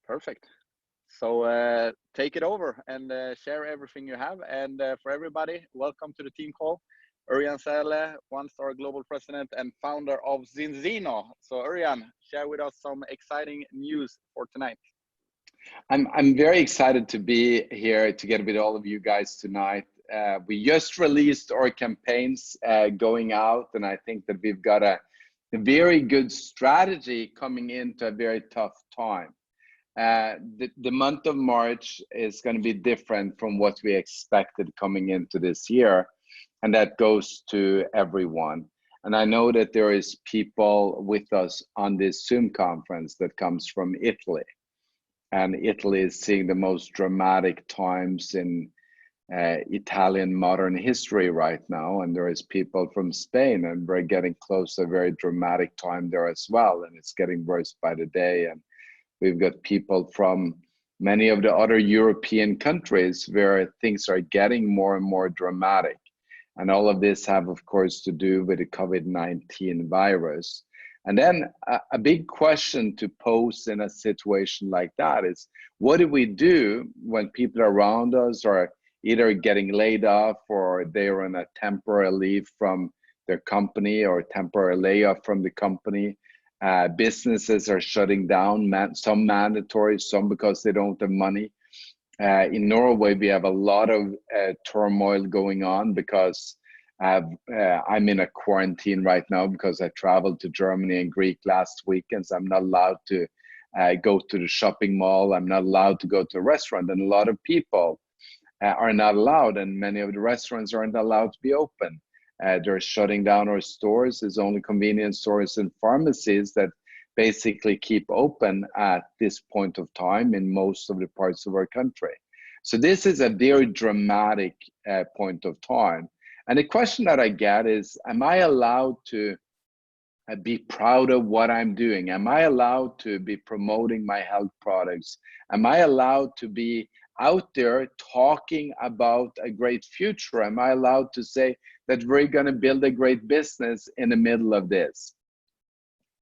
Perfect. So take it over and share everything you have. And for everybody, welcome to the team call. Orjan Saele, one-star global president and founder of Zinzino. So Orjan, share with us some exciting news for tonight. I'm very excited to be here together with all of you guys tonight. We just released our campaigns going out, and I think that we've got a very good strategy coming into a very tough time. The month of March is going to be different from what we expected coming into this year, and that goes to everyone. And I know that there is people with us on this Zoom conference that comes from Italy. And Italy is seeing the most dramatic times in Italian modern history right now. And there is people from Spain, and we're getting close to a very dramatic time there as well. And it's getting worse by the day. And we've got people from many of the other European countries where things are getting more and more dramatic. And all of this have, of course, to do with the COVID-19 virus. And then a big question to pose in a situation like that is, what do we do when people around us are either getting laid off or they're on a temporary leave from their company or temporary layoff from the company? Businesses are shutting down, some mandatory, some because they don't have money. In Norway, we have a lot of turmoil going on because I'm in a quarantine right now because I traveled to Germany and Greece last weekend, so I'm not allowed to go to the shopping mall. I'm not allowed to go to a restaurant, and a lot of people are not allowed, and many of the restaurants aren't allowed to be open. They're shutting down our stores. There's only convenience stores and pharmacies that basically keep open at this point of time in most of the parts of our country. So this is a very dramatic point of time. And the question that I get is, am I allowed to be proud of what I'm doing? Am I allowed to be promoting my health products? Am I allowed to be out there talking about a great future? Am I allowed to say that we're going to build a great business in the middle of this?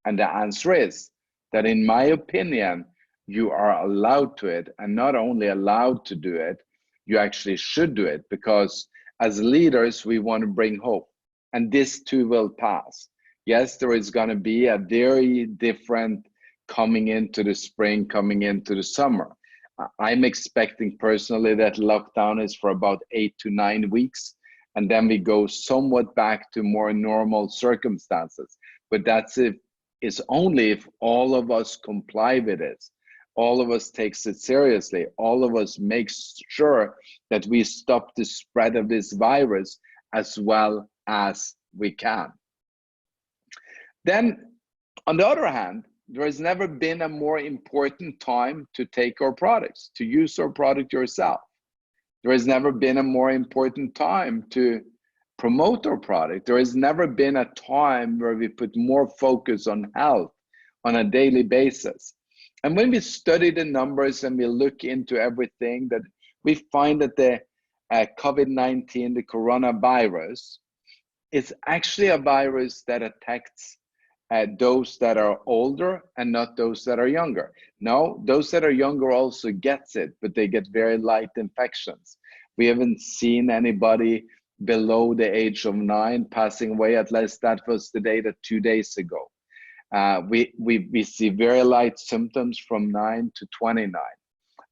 And the answer is that, in my opinion, you are allowed to it, and not only allowed to do it, you actually should do it, because as leaders, we want to bring hope, and this too will pass. Yes, there is going to be a very different coming into the spring, coming into the summer. I'm expecting personally that lockdown is for about 8 to 9 weeks, and then we go somewhat back to more normal circumstances. But that's if it's only if all of us comply with it. All of us takes it seriously. All of us make sure that we stop the spread of this virus as well as we can. Then, on the other hand, there has never been a more important time to take our products, to use our product yourself. There has never been a more important time to promote our product. There has never been a time where we put more focus on health on a daily basis. And when we study the numbers and we look into everything, that we find that the COVID-19, the coronavirus, is actually a virus that attacks those that are older and not those that are younger. No, those that are younger also gets it, but they get very light infections. We haven't seen anybody below the age of 9 passing away, at least that was the data 2 days ago. We see very light symptoms from 9 to 29.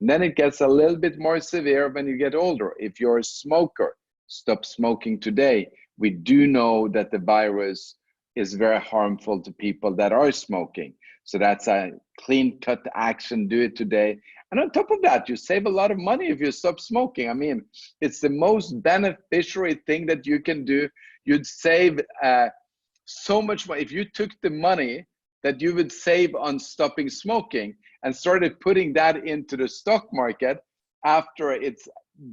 And then it gets a little bit more severe when you get older. If you're a smoker, stop smoking today. We do know that the virus is very harmful to people that are smoking. So that's a clean-cut action, do it today. And on top of that, you save a lot of money if you stop smoking. I mean, it's the most beneficiary thing that you can do. You'd save so much money. If you took the money that you would save on stopping smoking and started putting that into the stock market after it's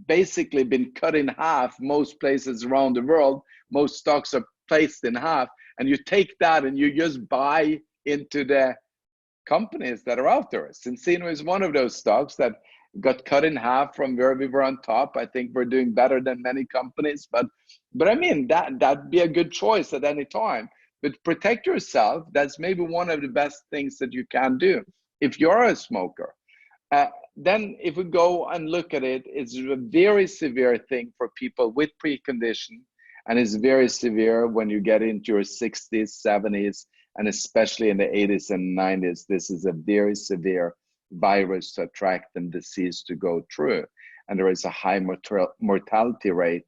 basically been cut in half, most places around the world, most stocks are placed in half, and you take that and you just buy into the companies that are out there. Zinzino is one of those stocks that got cut in half from where we were on top. I think we're doing better than many companies, but I mean, that'd be a good choice at any time. But protect yourself. That's maybe one of the best things that you can do if you're a smoker. Then if we go and look at it, it's a very severe thing for people with precondition, and it's very severe when you get into your 60s, 70s, and especially in the 80s and 90s. This is a very severe virus to attract and disease to go through. And there is a high mortality rate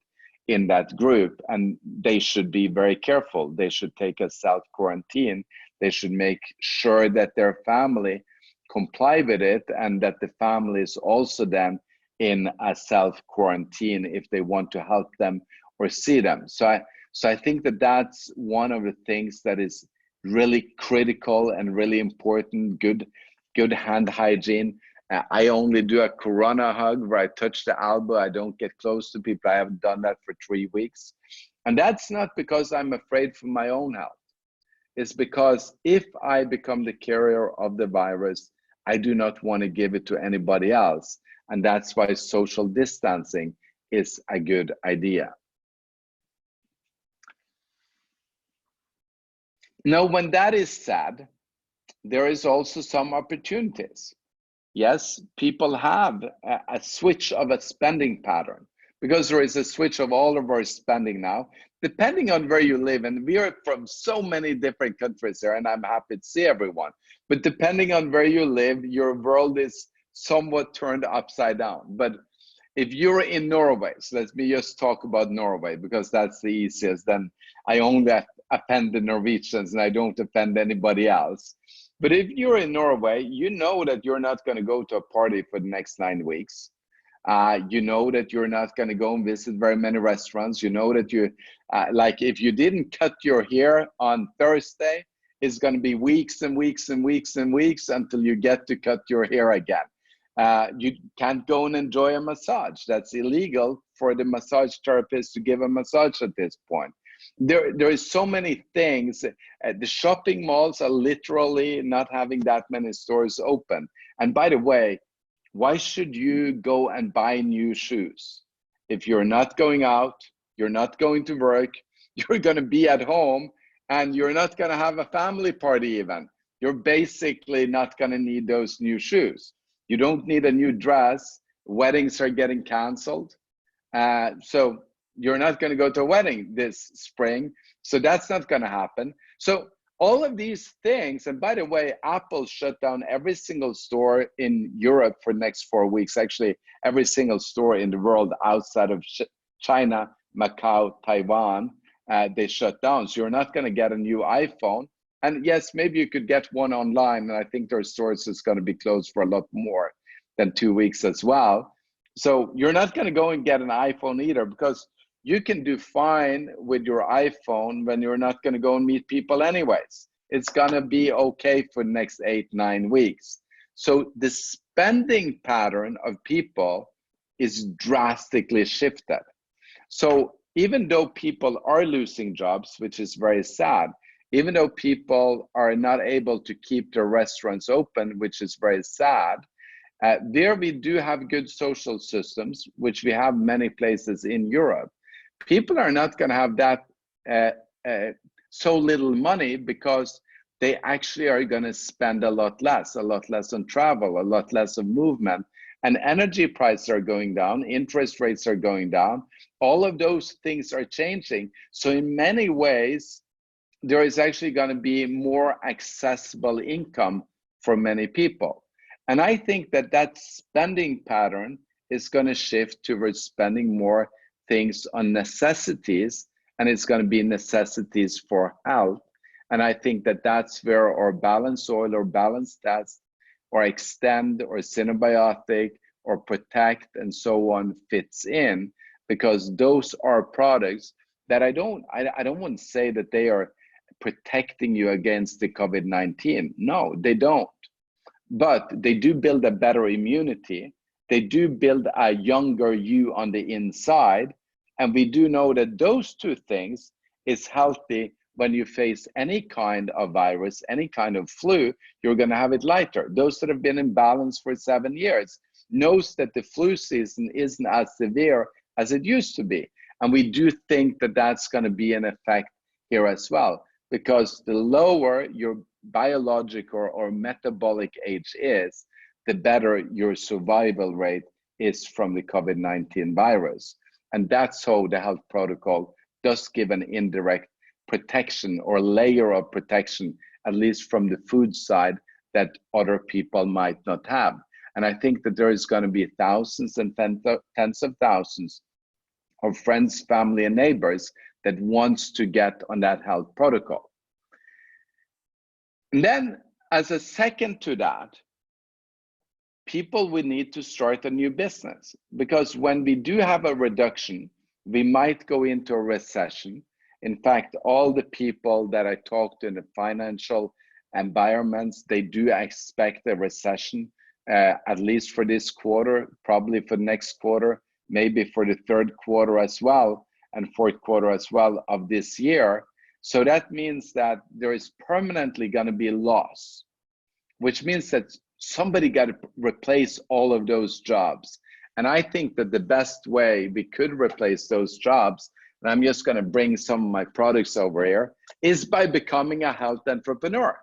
in that group, and they should be very careful. They should take a self-quarantine. They should make sure that their family comply with it, and that the family is also then in a self-quarantine if they want to help them or see them. So I think that that's one of the things that is really critical and really important. Good hand hygiene. I only do a Corona hug where I touch the elbow. I don't get close to people. I haven't done that for 3 weeks. And that's not because I'm afraid for my own health. It's because if I become the carrier of the virus, I do not want to give it to anybody else. And that's why social distancing is a good idea. Now, when that is said, there is also some opportunities. Yes, people have a switch of a spending pattern, because there is a switch of all of our spending now, depending on where you live. And we are from so many different countries here, and I'm happy to see everyone. But depending on where you live, your world is somewhat turned upside down. But if you're in Norway, so let me just talk about Norway, because that's the easiest. Then I only offend the Norwegians and I don't offend anybody else. But if you're in Norway, you know that you're not going to go to a party for the next 9 weeks. You know that you're not going to go and visit very many restaurants. You know that you, like if you didn't cut your hair on Thursday, it's going to be weeks and weeks and weeks and weeks until you get to cut your hair again. You can't go and enjoy a massage. That's illegal for the massage therapist to give a massage at this point. There is so many things. The shopping malls are literally not having that many stores open. And by the way, why should you go and buy new shoes? If you're not going out, you're not going to work, you're going to be at home, and you're not going to have a family party even. You're basically not going to need those new shoes. You don't need a new dress. Weddings are getting canceled. So you're not going to go to a wedding this spring. So that's not going to happen. So all of these things, and by the way, Apple shut down every single store in Europe for the next 4 weeks. Actually, every single store in the world outside of China, Macau, Taiwan, they shut down. So you're not going to get a new iPhone. And yes, maybe you could get one online. And I think their stores is going to be closed for a lot more than 2 weeks as well. So you're not going to go and get an iPhone either, because you can do fine with your iPhone when you're not going to go and meet people anyways. It's going to be okay for the next 8-9 weeks. So the spending pattern of people is drastically shifted. So even though people are losing jobs, which is very sad, even though people are not able to keep their restaurants open, which is very sad, there we do have good social systems, which we have many places in Europe. People are not going to have that so little money, because they actually are going to spend a lot less on travel, a lot less of movement, and energy prices are going down, interest rates are going down. All of those things are changing. So in many ways, there is actually going to be more accessible income for many people. And I think that that spending pattern is going to shift towards spending more things on necessities, and it's going to be necessities for health. And I think that that's where our balance oil or balance test or extend or symbiotic or protect and so on fits in, because those are products that I don't want to say that they are protecting you against the COVID-19. No, they don't. But they do build a better immunity. They do build a younger you on the inside. And we do know that those two things is healthy. When you face any kind of virus, any kind of flu, you're going to have it lighter. Those that have been in balance for 7 years knows that the flu season isn't as severe as it used to be. And we do think that that's going to be an effect here as well, because the lower your biological or metabolic age is, the better your survival rate is from the COVID-19 virus. And that's how the health protocol does give an indirect protection or layer of protection, at least from the food side, that other people might not have. And I think that there is going to be thousands and tens of thousands of friends, family, and neighbors that wants to get on that health protocol. And then as a second to that, people will need to start a new business, because when we do have a reduction, we might go into a recession. In fact, all the people that I talked to in the financial environments, they do expect a recession, at least for this quarter, probably for next quarter, maybe for the third quarter as well, and fourth quarter as well of this year. So that means that there is permanently going to be a loss, which means that somebody got to replace all of those jobs. And I think that the best way we could replace those jobs, and I'm just going to bring some of my products over here, is by becoming a health entrepreneur,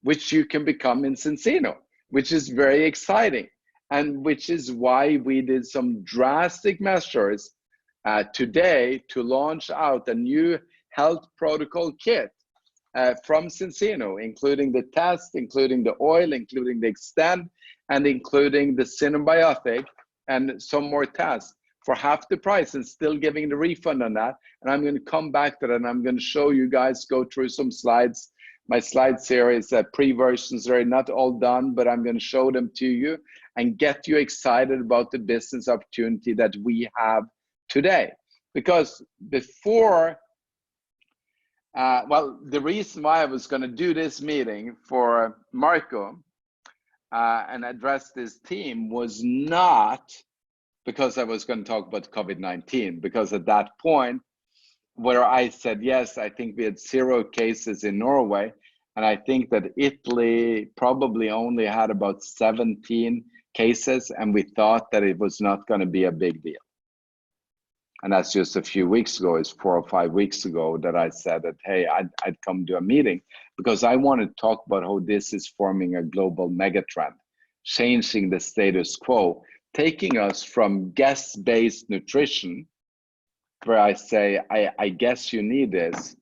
which you can become in Zinzino, which is very exciting. And which is why we did some drastic measures today to launch out a new health protocol kit from Zinzino, including the test, including the oil, including the extend, and including the symbiotic, and some more tests for half the price, and still giving the refund on that. And I'm going to come back to that, and I'm going to show you guys, go through some slides. My slide series, pre-versions are not all done, but I'm going to show them to you and get you excited about the business opportunity that we have today. Because before, well, the reason why I was going to do this meeting for Marco and address this team was not because I was going to talk about COVID-19, because at that point, where I said, yes, I think we had 0 cases in Norway. And I think that Italy probably only had about 17 cases. And we thought that it was not going to be a big deal. And that's just a few weeks ago, it's 4 or 5 weeks ago that I said that, hey, I'd come to a meeting, because I want to talk about how this is forming a global megatrend, changing the status quo, taking us from guess-based nutrition, where I say, I guess you need this.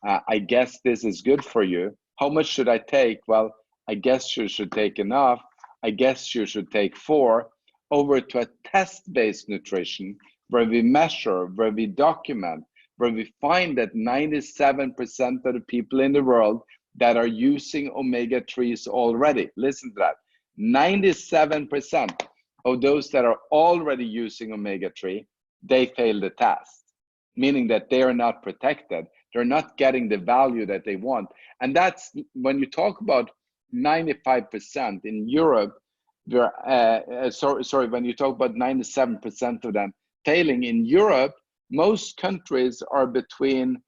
I guess this is good for you. How much should I take? Well, I guess you should take enough. I guess you should take 4, over to a test-based nutrition, where we measure, where we document, where we find that 97% of the people in the world that are using omega-3s already, listen to that, 97% of those that are already using omega-3, they fail the test, meaning that they are not protected. They're not getting the value that they want. And that's when you talk about 95% in Europe, when you talk about 97% of them failing in Europe, most countries are between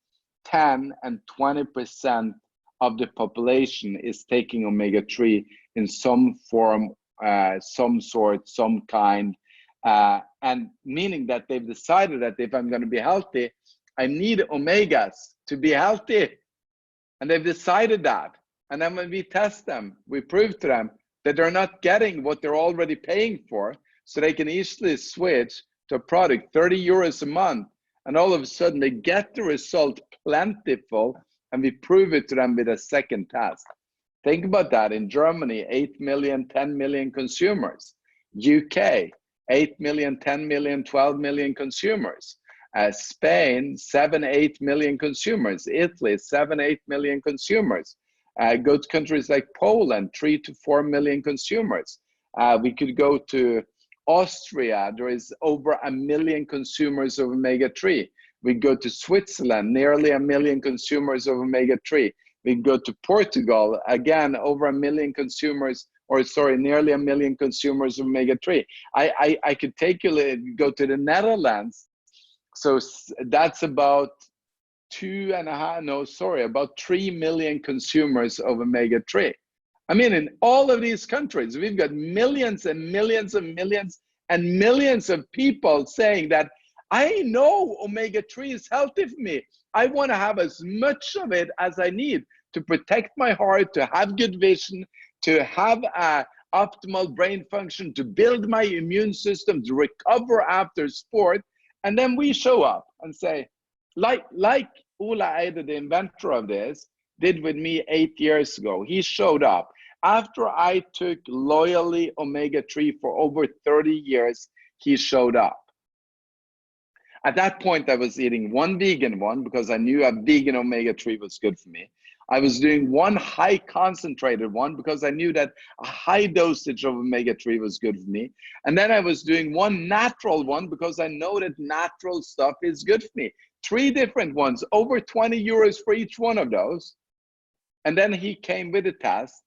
10 and 20% of the population is taking omega-3 in some form, some sort, some kind, and meaning that they've decided that if I'm going to be healthy, I need omegas to be healthy. And they've decided that. And then when we test them, we prove to them that they're not getting what they're already paying for, so they can easily switch to a product, 30 euros a month, and all of a sudden they get the result plentiful, and we prove it to them with a second test. Think about that. In Germany, 8 million, 10 million consumers. UK, 8 million, 10 million, 12 million consumers. Spain, 7, 8 million consumers. Italy, 7, 8 million consumers. Go to countries like Poland, 3 to 4 million consumers. We could go to Austria, there is over 1 million consumers of omega-3. We go to Switzerland, nearly 1 million consumers of omega-3. We go to Portugal, again, over 1 million consumers, or sorry, nearly 1 million consumers of omega-3. I could take you, go to the Netherlands. So that's about about 3 million consumers of omega-3. I mean, in all of these countries, we've got millions and millions and millions and millions of people saying that I know omega-3 is healthy for me. I want to have as much of it as I need to protect my heart, to have good vision, to have optimal brain function, to build my immune system, to recover after sport. And then we show up and say, like Ola Eide, the inventor of this, did with me 8 years ago. He showed up. After I took loyally omega-3 for over 30 years, he showed up. At that point, I was eating one vegan one because I knew a vegan omega-3 was good for me. I was doing one high concentrated one because I knew that a high dosage of omega-3 was good for me. And then I was doing one natural one because I know that natural stuff is good for me. 3 different ones, over 20 euros for each one of those. And then he came with a test.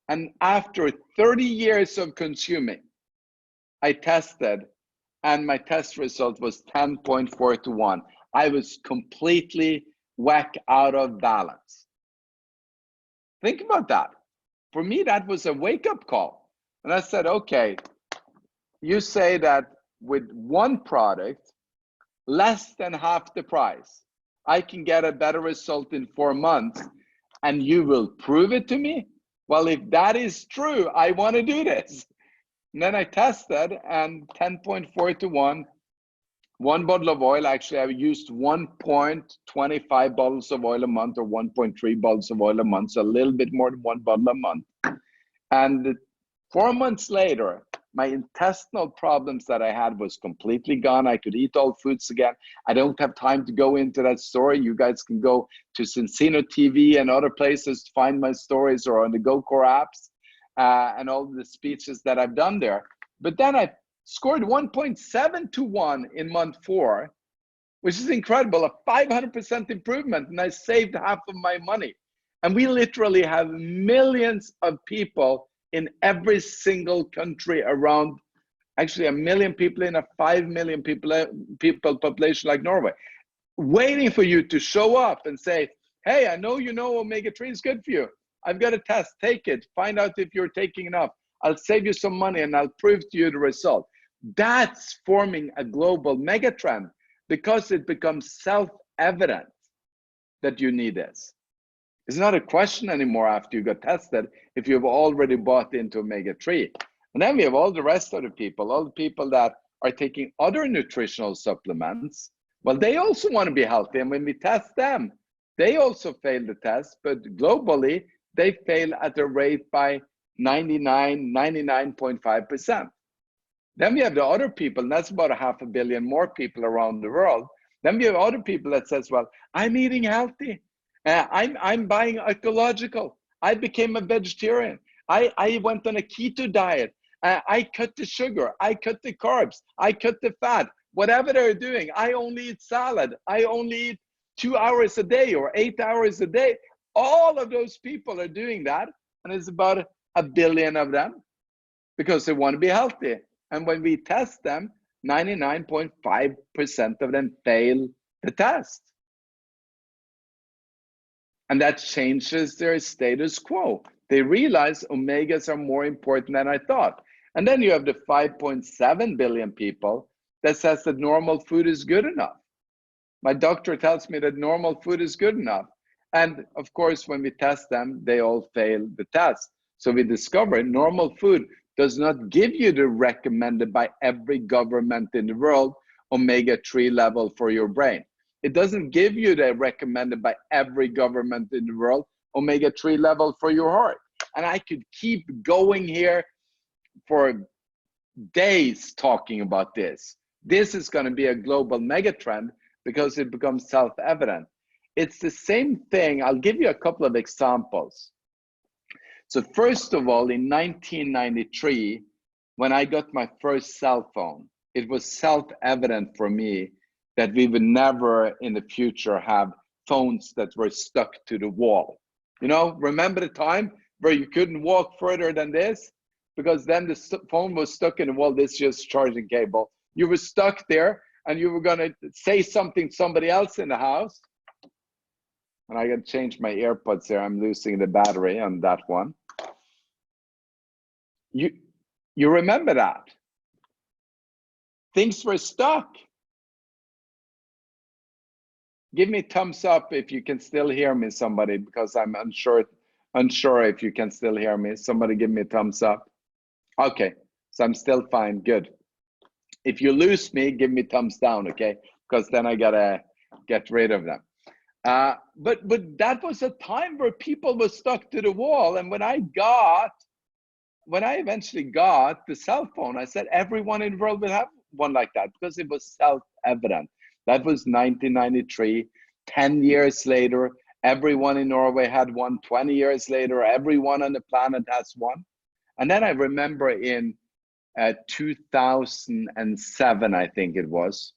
And after 30 years of consuming, I tested, and my test result was 10.4 to 1. I was completely whack out of balance. Think about that. For me, that was a wake-up call. And I said, okay, you say that with one product, less than half the price, I can get a better result in 4 months, and you will prove it to me? Well, if that is true, I want to do this. And then I tested, and 10.4 to 1, one bottle of oil. Actually, I used 1.25 bottles of oil a month, or 1.3 bottles of oil a month, so a little bit more than 1 bottle a month. And 4 months later, my intestinal problems that I had was completely gone. I could eat all foods again. I don't have time to go into that story. You guys can go to Cincino TV and other places to find my stories, or on the GoCore apps and all the speeches that I've done there. But then I scored 1.7 to 1 in month 4, which is incredible, a 500% improvement, and I saved half of my money. And we literally have millions of people in every single country around, actually 1 million people in a 5 million people population like Norway, waiting for you to show up and say, hey, I know you know omega-3 is good for you. I've got a test, take it, find out if you're taking enough. I'll save you some money and I'll prove to you the result. That's forming a global megatrend because it becomes self-evident that you need this. It's not a question anymore after you got tested if you've already bought into omega-3. And then we have all the rest of the people, all the people that are taking other nutritional supplements. Well, they also want to be healthy. And when we test them, they also fail the test, but globally, they fail at a rate by 99.5%. Then we have the other people, and that's about 500 million more people around the world. Then we have other people that says, well, I'm eating healthy. I'm buying ecological. I became a vegetarian. I went on a keto diet. I cut the sugar. I cut the carbs. I cut the fat. Whatever they're doing, I only eat salad. I only eat 2 hours a day or 8 hours a day. All of those people are doing that, and it's about 1 billion of them because they want to be healthy. And when we test them, 99.5% of them fail the test. And that changes their status quo. They realize omegas are more important than I thought. And then you have the 5.7 billion people that says that normal food is good enough. My doctor tells me that normal food is good enough. And of course, when we test them, they all fail the test. So we discover normal food does not give you the recommended by every government in the world omega-3 level for your brain. It doesn't give you the recommended by every government in the world omega-3 level for your heart. And I could keep going here for days talking about this. This is going to be a global megatrend because it becomes self-evident. It's the same thing. I'll give you a couple of examples. So first of all, in 1993, when I got my first cell phone, it was self-evident for me that we would never in the future have phones that were stuck to the wall. You know, remember the time where you couldn't walk further than this? Because then the phone was stuck in the wall, this just charging cable. You were stuck there and you were gonna say something to somebody else in the house. And I gotta change my AirPods here. I'm losing the battery on that one. You remember that? Things were stuck. Give me thumbs up if you can still hear me, somebody, because I'm unsure if you can still hear me. Somebody give me a thumbs up. Okay, so I'm still fine. Good. If you lose me, give me thumbs down, okay? Because then I gotta get rid of them. But that was a time where people were stuck to the wall. And when I eventually got the cell phone, I said everyone in the world will have one like that because it was self-evident. That was 1993. 10 years later, everyone in Norway had one. 20 years later, everyone on the planet has one. And then I remember in 2007, I think it was,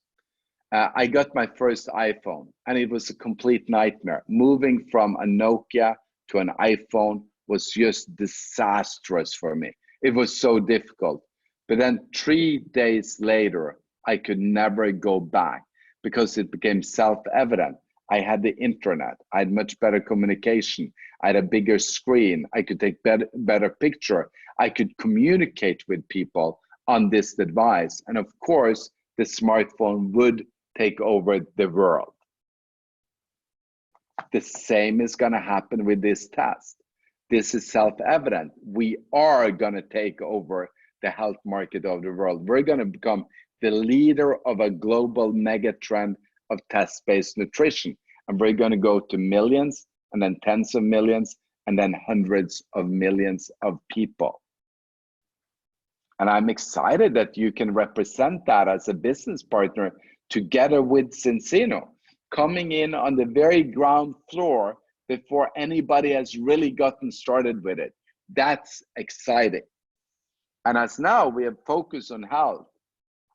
I got my first iPhone, and it was a complete nightmare. Moving from a Nokia to an iPhone was just disastrous for me. It was so difficult. But then 3 days later, I could never go back because it became self-evident. I had the internet. I had much better communication. I had a bigger screen. I could take better picture. I could communicate with people on this device. And of course, the smartphone would take over the world. The same is going to happen with this test. This is self-evident. We are going to take over the health market of the world. We're going to become the leader of a global mega trend of test-based nutrition. And we're going to go to millions, and then tens of millions, and then hundreds of millions of people. And I'm excited that you can represent that as a business partner together with Cincino, coming in on the very ground floor before anybody has really gotten started with it. That's exciting. And as now we have focused on health,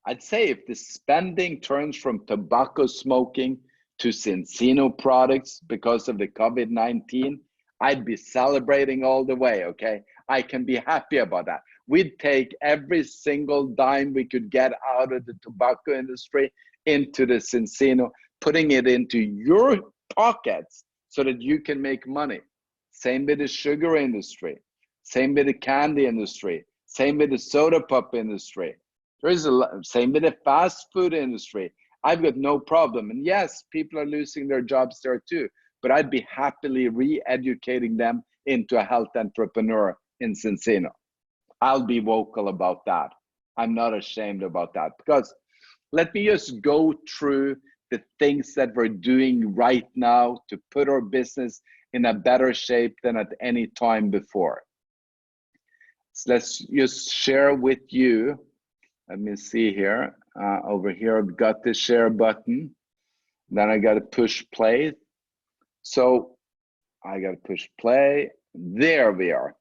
I'd say if the spending turns from tobacco smoking to Cincino products because of the COVID-19, I'd be celebrating all the way, okay? I can be happy about that. We'd take every single dime we could get out of the tobacco industry into the Cincino, putting it into your pockets so that you can make money. Same with the sugar industry, same with the candy industry, same with the soda pop industry. There's a lot, same with the fast food industry. I've got no problem. And yes, people are losing their jobs there too, but I'd be happily re-educating them into a health entrepreneur in Cincino. I'll be vocal about that. I'm not ashamed about that, because let me just go through the things that we're doing right now to put our business in a better shape than at any time before. So let's just share with you. Let me see here. Over here, I've got the share button. Then I got to push play. So I got to push play. There we are.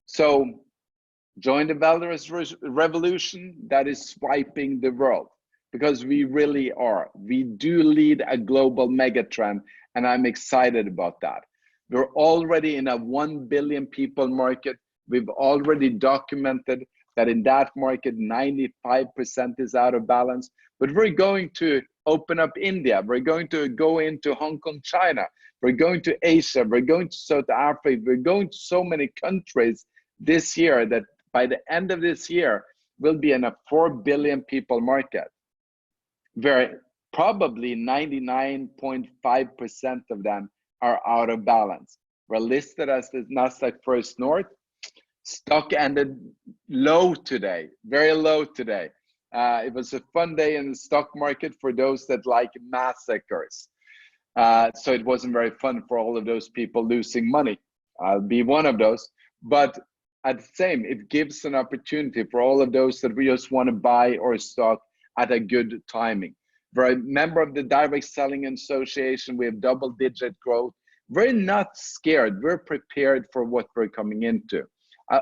So join the wellness revolution that is swiping the world, because we really are. We do lead a global megatrend, and I'm excited about that. We're already in a 1 billion people market. We've already documented that in that market, 95% is out of balance. But we're going to open up India. We're going to go into Hong Kong, China. We're going to Asia. We're going to South Africa. We're going to so many countries this year that by the end of this year, we'll be in a 4 billion people market, where probably 99.5% of them are out of balance. We're listed as the Nasdaq First North. Stock ended low today, very low today. It was a fun day in the stock market for those that like massacres. So it wasn't very fun for all of those people losing money. I'll be one of those. But at the same, it gives an opportunity for all of those that we just want to buy or stock at a good timing. We're a member of the Direct Selling Association. We have double-digit growth. We're not scared. We're prepared for what we're coming into.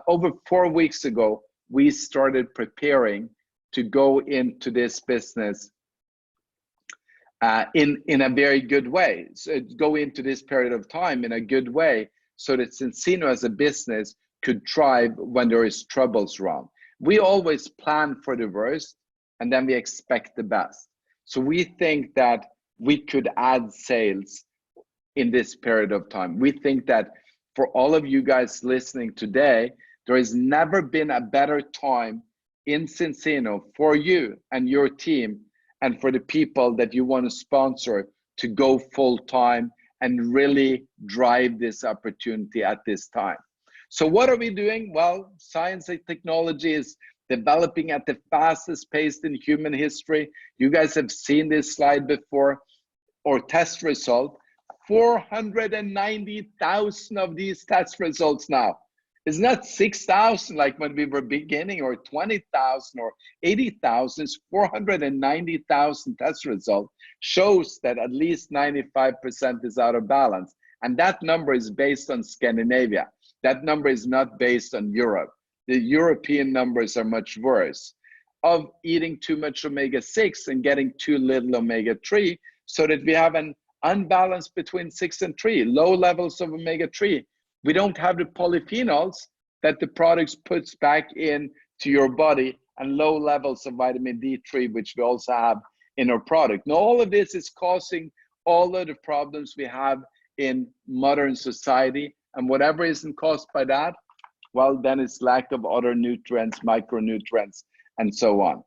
Over 4 weeks ago, we started preparing to go into this business in a very good way. So go into this period of time in a good way, so that Cincino as a business could thrive when there is troubles around. We always plan for the worst, and then we expect the best. So we think that we could add sales in this period of time. We think that for all of you guys listening today, there has never been a better time in Cincino for you and your team, and for the people that you want to sponsor, to go full time and really drive this opportunity at this time. So what are we doing? Well, science and technology is developing at the fastest pace in human history. You guys have seen this slide before, or test result. 490,000 of these test results now. It's not 6,000 like when we were beginning, or 20,000 or 80,000. It's 490,000 test results. Shows that at least 95% is out of balance. And that number is based on Scandinavia. That number is not based on Europe. The European numbers are much worse. Of eating too much omega-6 and getting too little omega-3, so that we have an unbalance between 6 and 3, low levels of omega-3. We don't have the polyphenols that the products puts back in to your body, and low levels of vitamin D3, which we also have in our product. Now, all of this is causing all of the problems we have in modern society, and whatever isn't caused by that, well, then it's lack of other nutrients, micronutrients, and so on.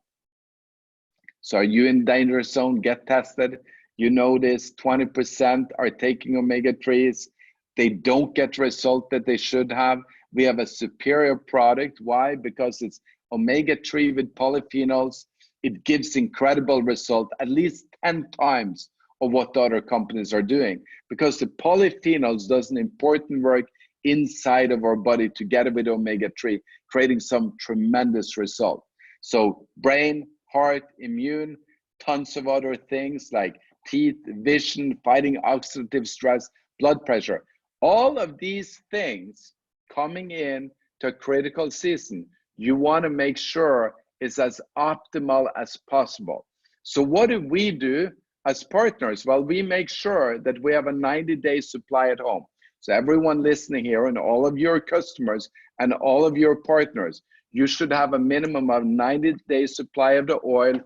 So are you in danger zone? Get tested. You know this, 20% are taking omega-3s. They don't get result that they should have. We have a superior product. Why? Because it's omega-3 with polyphenols. It gives incredible result, at least 10 times of what the other companies are doing, because the polyphenols does an important work inside of our body together with omega-3, creating some tremendous result. So brain, heart, immune, tons of other things like teeth, vision, fighting oxidative stress, blood pressure. All of these things coming in to a critical season, you want to make sure is as optimal as possible. So what do we do as partners? Well, we make sure that we have a 90-day supply at home. So everyone listening here, and all of your customers and all of your partners, you should have a minimum of 90-day supply of the oil,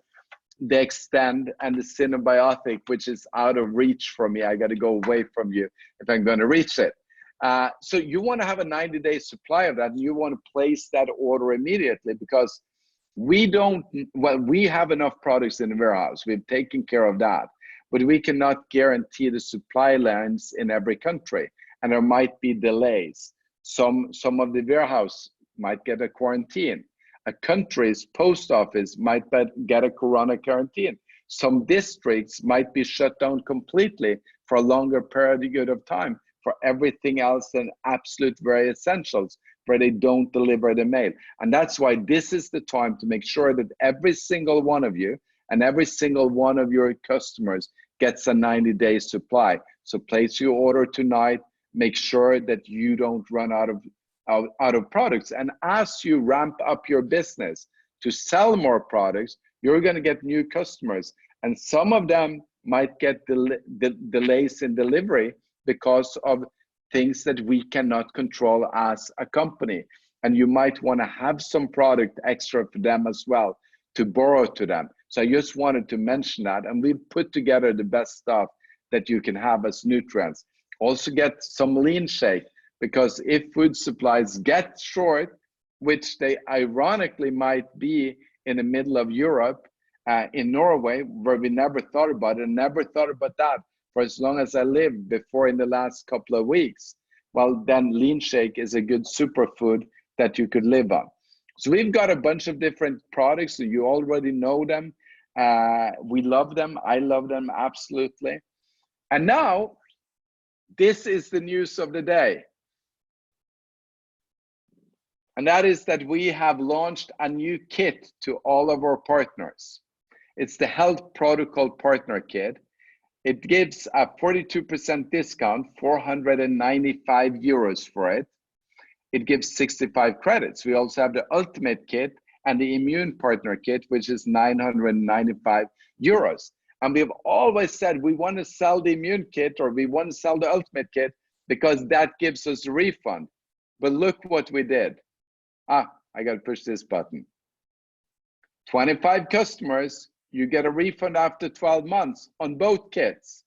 the Extend, and the Symbiotic, which is out of reach for me. I got to go away from you if I'm going to reach it. So you want to have a 90-day supply of that, and you want to place that order immediately, because we don't, well, we have enough products in the warehouse. We've taken care of that, but we cannot guarantee the supply lines in every country, and there might be delays. Some of the warehouse might get a quarantine. A country's post office might get a corona quarantine. Some districts might be shut down completely for a longer period of time for everything else than absolute very essentials, where they don't deliver the mail. And that's why this is the time to make sure that every single one of you and every single one of your customers gets a 90-day supply. So place your order tonight, make sure that you don't run out of products. And as you ramp up your business to sell more products, you're going to get new customers. And some of them might get delays in delivery because of things that we cannot control as a company. And you might want to have some product extra for them as well to borrow to them. So I just wanted to mention that. And we've put together the best stuff that you can have as nutrients. Also get some lean shake, because if food supplies get short, which they ironically might be in the middle of Europe, in Norway, where we never thought about it, and never thought about that for as long as I lived before in the last couple of weeks, well, then lean shake is a good superfood that you could live on. So we've got a bunch of different products, so you already know them. We love them. I love them, absolutely. And now, this is the news of the day. And that is that we have launched a new kit to all of our partners. It's the Health Protocol Partner Kit. It gives a 42% discount, 495 euros for it. It gives 65 credits. We also have the Ultimate Kit and the Immune Partner Kit, which is 995 euros. And we've always said we want to sell the Immune Kit, or we want to sell the Ultimate Kit, because that gives us a refund. But look what we did. I got to push this button. 25 customers, you get a refund after 12 months on both kits.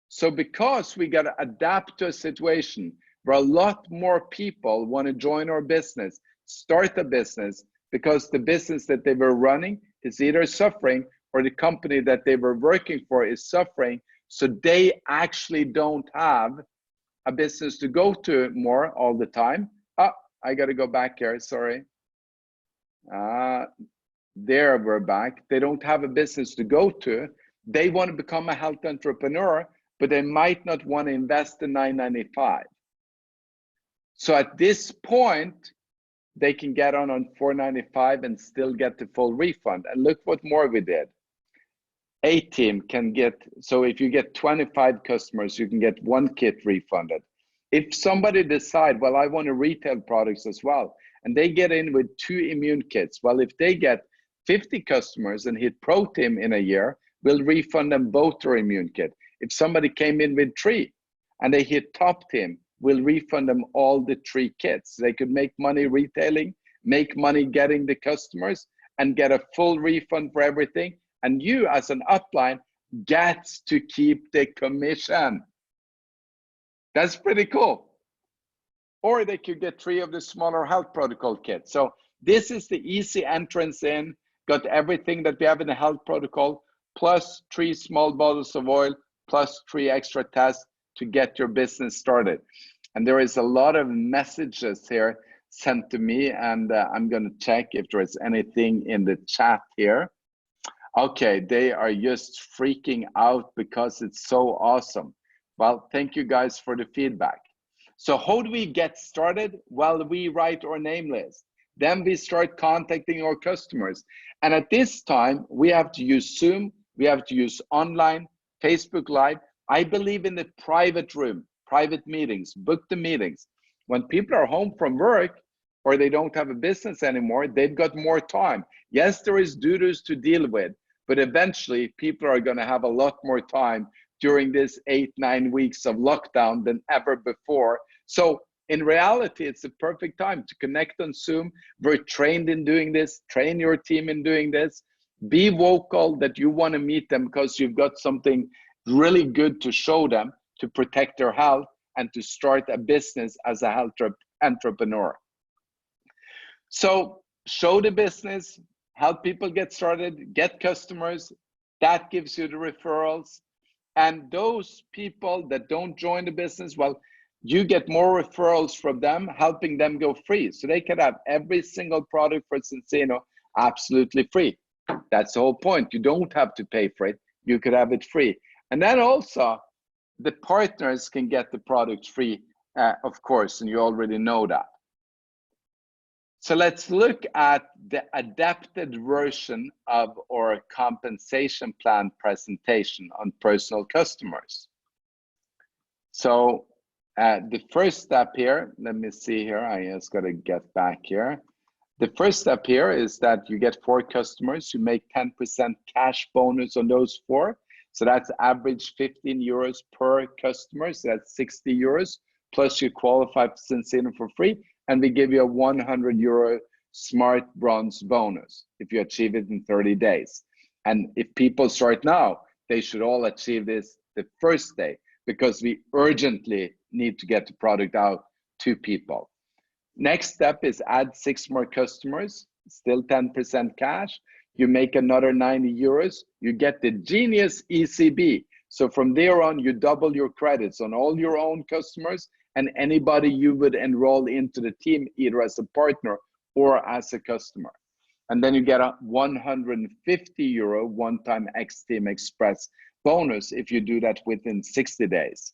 So because we got to adapt to a situation where a lot more people want to join our business, start a business, because the business that they were running is either suffering or the company that they were working for is suffering. So they actually don't have a business to go to more all the time. Oh, I got to go back here. Sorry. There we're back. They don't have a business to go to. They want to become a health entrepreneur, but they might not want to invest the $995. So at this point, they can get on $495 and still get the full refund. And look what more we did. A team can get, so if you get 25 customers, you can get 1 kit refunded. If somebody decide, well, I want to retail products as well, and they get in with 2 immune kits, well, if they get 50 customers and hit Pro Team in a year, we'll refund them both their immune kit. If somebody came in with 3 and they hit Top Team, we'll refund them all the 3 kits. They could make money retailing, make money getting the customers, and get a full refund for everything. And you, as an upline, gets to keep the commission. That's pretty cool. Or they could get 3 of the smaller health protocol kits. So this is the easy entrance in, got everything that we have in the health protocol, plus 3 small bottles of oil, plus 3 extra tests to get your business started. And there is a lot of messages here sent to me, and I'm going to check if there is anything in the chat here. Okay, they are just freaking out because it's so awesome. Well, thank you guys for the feedback. So how do we get started? Well, we write our name list. Then we start contacting our customers. And at this time, we have to use Zoom, we have to use online, Facebook Live. I believe in the private room, private meetings, book the meetings. When people are home from work or they don't have a business anymore, they've got more time. Yes, there is duties to deal with, but eventually people are going to have a lot more time during this 8-9 weeks of lockdown than ever before. So in reality, it's the perfect time to connect on Zoom. We're trained in doing this. Train your team in doing this. Be vocal that you want to meet them because you've got something really good to show them to protect their health and to start a business as a health entrepreneur. So show the business, help people get started, get customers. That gives you the referrals. And those people that don't join the business, well, you get more referrals from them, helping them go free. So they can have every single product for Zinzino absolutely free. That's the whole point. You don't have to pay for it. You could have it free. And then also, the partners can get the product free, of course, and you already know that. So let's look at the adapted version of our compensation plan presentation on personal customers. So the first step here, let me see here, I just got to get back here. The first step here is that you get 4 customers, you make 10% cash bonus on those 4. So that's average 15 euros per customer, so that's 60 euros, plus you qualify for Zinzino for free, and we give you a 100 euro smart bronze bonus if you achieve it in 30 days. And if people start now, they should all achieve this the first day, because we urgently need to get the product out to people. Next step is add 6 more customers, still 10% cash. You make another 90 euros, you get the Genius ECB. So from there on, you double your credits on all your own customers and anybody you would enroll into the team, either as a partner or as a customer. And then you get a 150 euro one-time X-Team Express bonus if you do that within 60 days.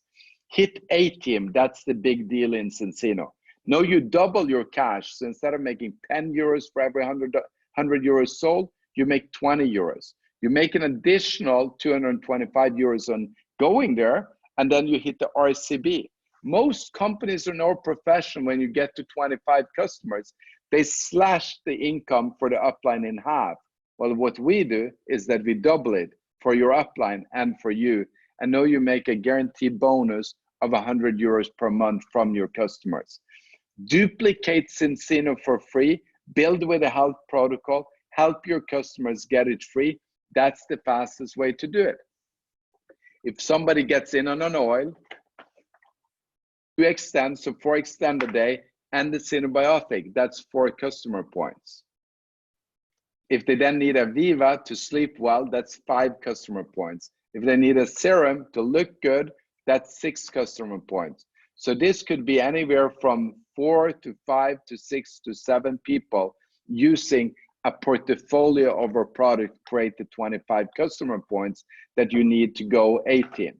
Hit A-Team, that's the big deal in Zinzino. Now you double your cash. So instead of making 10 euros for every 100 euros sold, you make 20 euros. You make an additional 225 euros on going there, and then you hit the RCB. Most companies are now professional. When you get to 25 customers, they slash the income for the upline in half. Well, what we do is that we double it for your upline and for you. And now you make a guaranteed bonus of 100 euros per month from your customers. Duplicate Zinzino for free, build with a health protocol, help your customers get it free. That's the fastest way to do it. If somebody gets in on an oil, you extend, so 4 extend a day, and the Synbiotic, that's 4 customer points. If they then need a Viva to sleep well, that's 5 customer points. If they need a serum to look good, that's 6 customer points. So this could be anywhere from 4 to 5 to 6 to 7 people using a portfolio of our product, create the 25 customer points that you need to go 18.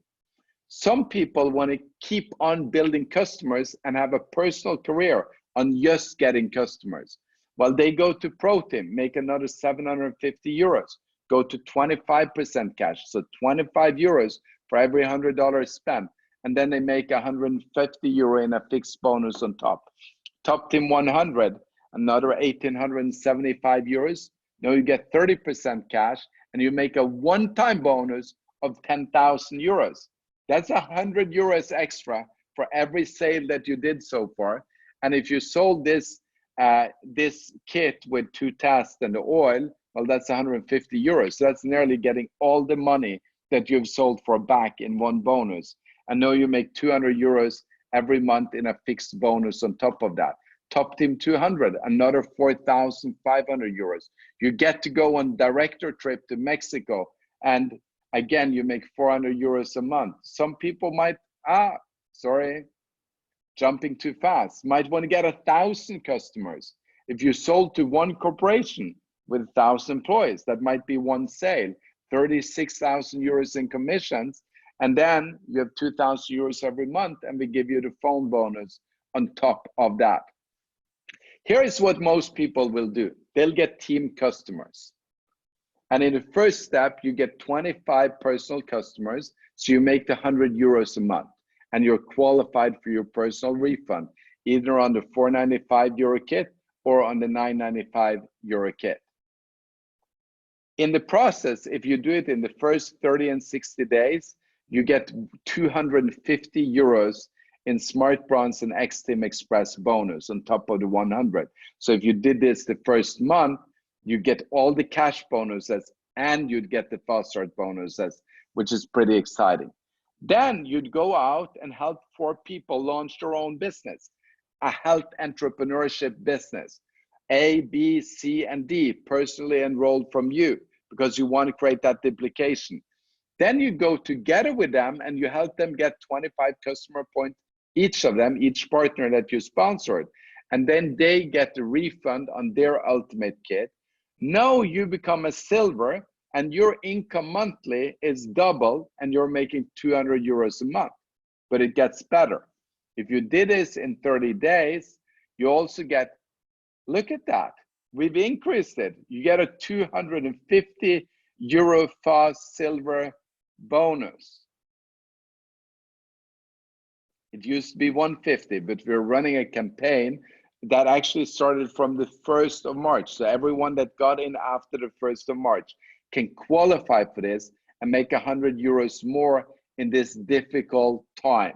Some people want to keep on building customers and have a personal career on just getting customers. Well, they go to Pro Team, make another 750 euros, go to 25% cash, so 25 euros for every $100 spent, and then they make 150 euro in a fixed bonus on top. Top Team 100, another 1,875 euros. Now you get 30% cash, and you make a one-time bonus of 10,000 euros. That's 100 euros extra for every sale that you did so far. And if you sold this this kit with 2 tests and the oil, well, that's 150 euros. So that's nearly getting all the money that you've sold for back in one bonus. And now you make 200 euros every month in a fixed bonus on top of that. Top Team 200, another 4,500 euros. You get to go on director trip to Mexico, and again, you make 400 euros a month. Some people might, jumping too fast, might want to get 1,000 customers. If you sold to one corporation with 1,000 employees, that might be one sale, 36,000 euros in commissions, and then you have 2,000 euros every month, and we give you the phone bonus on top of that. Here is what most people will do. They'll get team customers. And in the first step, you get 25 personal customers, so you make the 100 euros a month, and you're qualified for your personal refund, either on the 495 euro kit or on the 995 euro kit. In the process, if you do it in the first 30 and 60 days, you get 250 euros in Smart Bronze and X-Team Express bonus on top of the 100. So if you did this the first month, you get all the cash bonuses and you'd get the fast start bonuses, which is pretty exciting. Then you'd go out and help 4 people launch their own business, a health entrepreneurship business. A, B, C, and D personally enrolled from you because you want to create that duplication. Then you go together with them and you help them get 25 customer points, each of them, each partner that you sponsored. And then they get the refund on their ultimate kit. Now you become a silver and your income monthly is double and you're making 200 euros a month. But it gets better. If you did this in 30 days, you also get, look at that, we've increased it. You get a 250 euro fast silver bonus. It used to be 150, but we're running a campaign that actually started from the 1st of March. So everyone that got in after the 1st of March can qualify for this and make 100 euros more in this difficult time.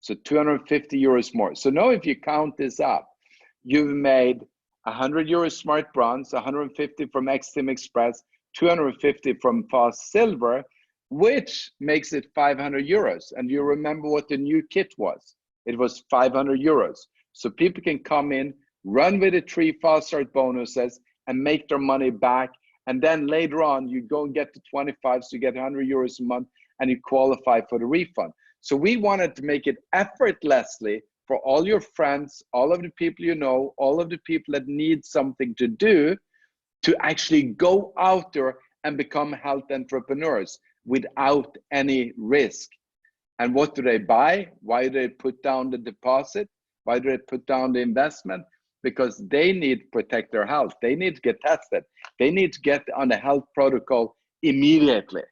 So 250 euros more. So now if you count this up, you've made 100 euros Smart Bronze, 150 from X-Team Express, 250 from Fast Silver, which makes it 500 euros. And you remember what the new kit was. It was 500 euros. So people can come in, run with the 3 fast start bonuses and make their money back. And then later on, you go and get to 25, so you get 100 euros a month and you qualify for the refund. So we wanted to make it effortlessly for all your friends, all of the people you know, all of the people that need something to do, to actually go out there and become health entrepreneurs without any risk. And what do they buy? Why do they put down the deposit? Why do they put down the investment? Because they need to protect their health. They need to get tested. They need to get on the health protocol immediately.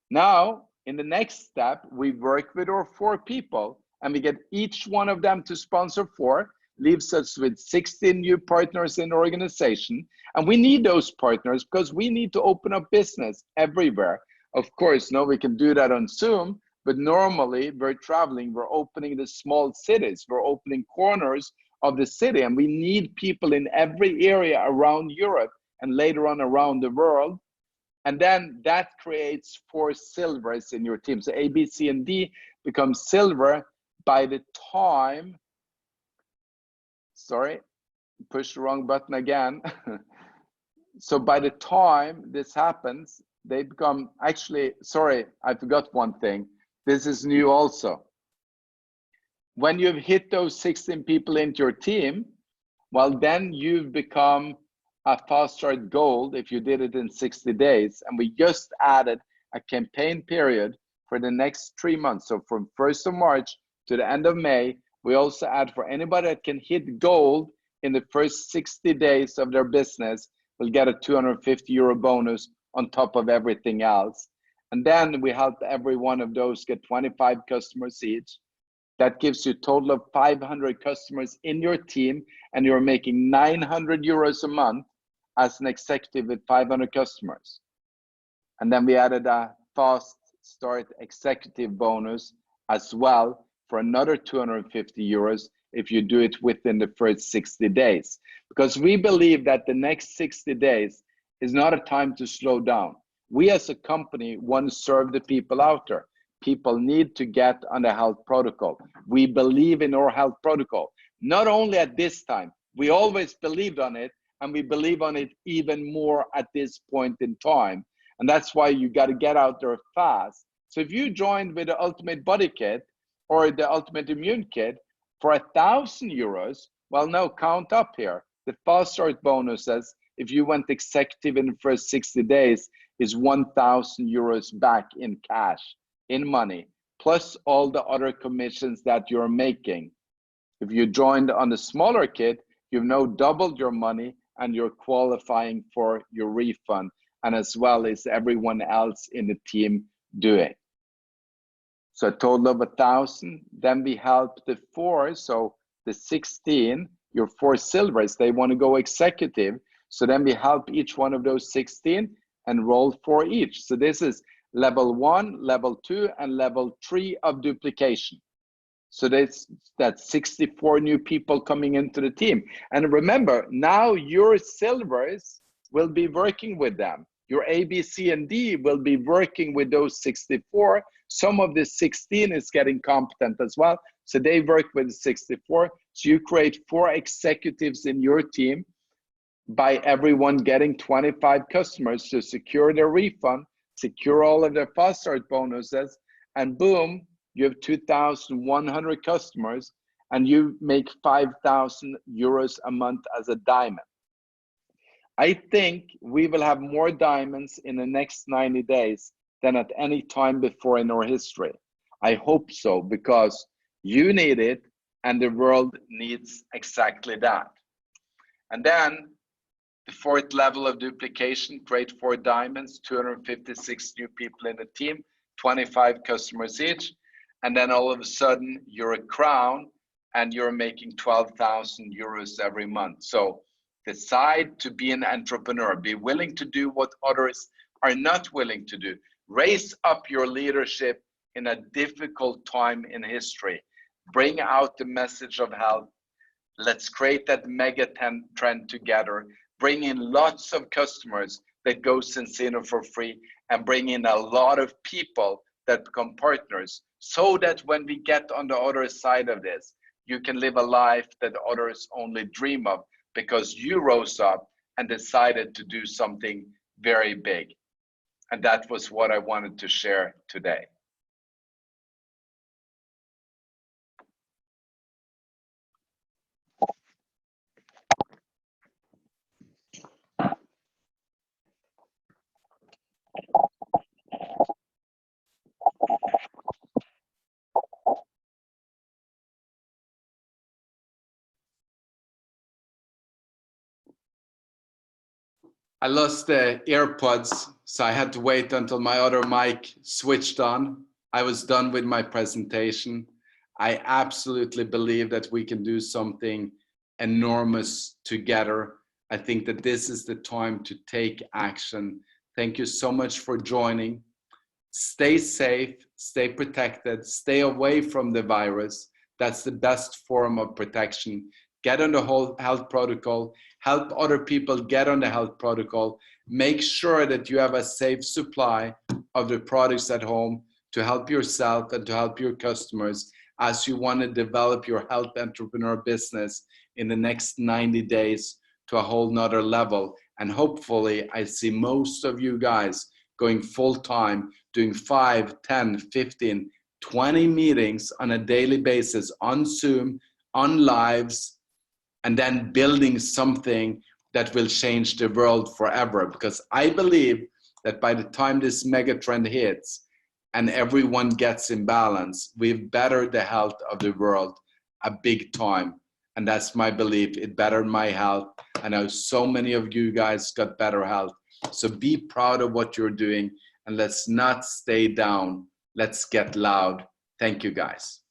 Now, in the next step, we work with our 4 people and we get each one of them to sponsor 4, leaves us with 16 new partners in the organization. And we need those partners because we need to open up business everywhere. Of course, now we can do that on Zoom, but normally we're traveling, we're opening the small cities, we're opening corners of the city, and we need people in every area around Europe and later on around the world. And then that creates 4 silvers in your team. So A, B, C, and D become silver by the time, sorry, push the wrong button again. So by the time this happens, they become, actually, sorry, I forgot one thing. This is new also. When you've hit those 16 people into your team, well, then you've become a fast start gold if you did it in 60 days. And we just added a campaign period for the next 3 months. So from 1st of March to the end of May, we also add for anybody that can hit gold in the first 60 days of their business will get a 250 euro bonus on top of everything else. And then we help every one of those get 25 customers each. That gives you a total of 500 customers in your team, and you're making 900 euros a month as an executive with 500 customers. And then we added a fast start executive bonus as well for another 250 euros if you do it within the first 60 days. Because we believe that the next 60 days is not a time to slow down. We as a company want to serve the people out there. People need to get on the health protocol. We believe in our health protocol. Not only at this time, we always believed on it, and we believe on it even more at this point in time. And that's why you got to get out there fast. So if you joined with the Ultimate Body Kit or the Ultimate Immune Kit for 1,000 euros, well, no, count up here. The fast start bonuses, if you went executive in the first 60 days, is 1,000 euros back in cash, in money, plus all the other commissions that you're making. If you joined on the smaller kit, you've now doubled your money and you're qualifying for your refund, and as well as everyone else in the team doing. So a total of 1,000. Then we help the 4, so the 16, your 4 silvers, they want to go executive. So then we help each one of those 16 and roll 4 each. So this is level 1, level 2, and level 3 of duplication. So that's 64 new people coming into the team. And remember, now your silvers will be working with them. Your A, B, C, and D will be working with those 64. Some of the 16 is getting competent as well. So they work with the 64. So you create 4 executives in your team by everyone getting 25 customers to secure their refund, secure all of their fast start bonuses, and boom, you have 2,100 customers and you make 5,000 euros a month as a diamond. I think we will have more diamonds in the next 90 days than at any time before in our history. I hope so, because you need it and the world needs exactly that. And then the 4th level of duplication, create 4 diamonds, 256 new people in the team, 25 customers each. And then all of a sudden you're a crown and you're making 12,000 euros every month. So decide to be an entrepreneur, be willing to do what others are not willing to do. Raise up your leadership in a difficult time in history. Bring out the message of health. Let's create that mega trend together. Bring in lots of customers that go Zinzino for free, and bring in a lot of people that become partners, so that when we get on the other side of this, you can live a life that others only dream of, because you rose up and decided to do something very big. And that was what I wanted to share today. I lost the AirPods, so I had to wait until my other mic switched on. I was done with my presentation. I absolutely believe that we can do something enormous together. I think that this is the time to take action. Thank you so much for joining. Stay safe, stay protected, stay away from the virus. That's the best form of protection. Get on the whole health protocol, help other people get on the health protocol, make sure that you have a safe supply of the products at home to help yourself and to help your customers as you want to develop your health entrepreneur business in the next 90 days to a whole nother level. And hopefully I see most of you guys going full time, doing 5, 10, 15, 20 meetings on a daily basis on Zoom, on lives, and then building something that will change the world forever. Because I believe that by the time this mega trend hits and everyone gets in balance, we've bettered the health of the world a big time. And that's my belief. It bettered my health. I know so many of you guys got better health. So be proud of what you're doing and let's not stay down. Let's get loud. Thank you, guys.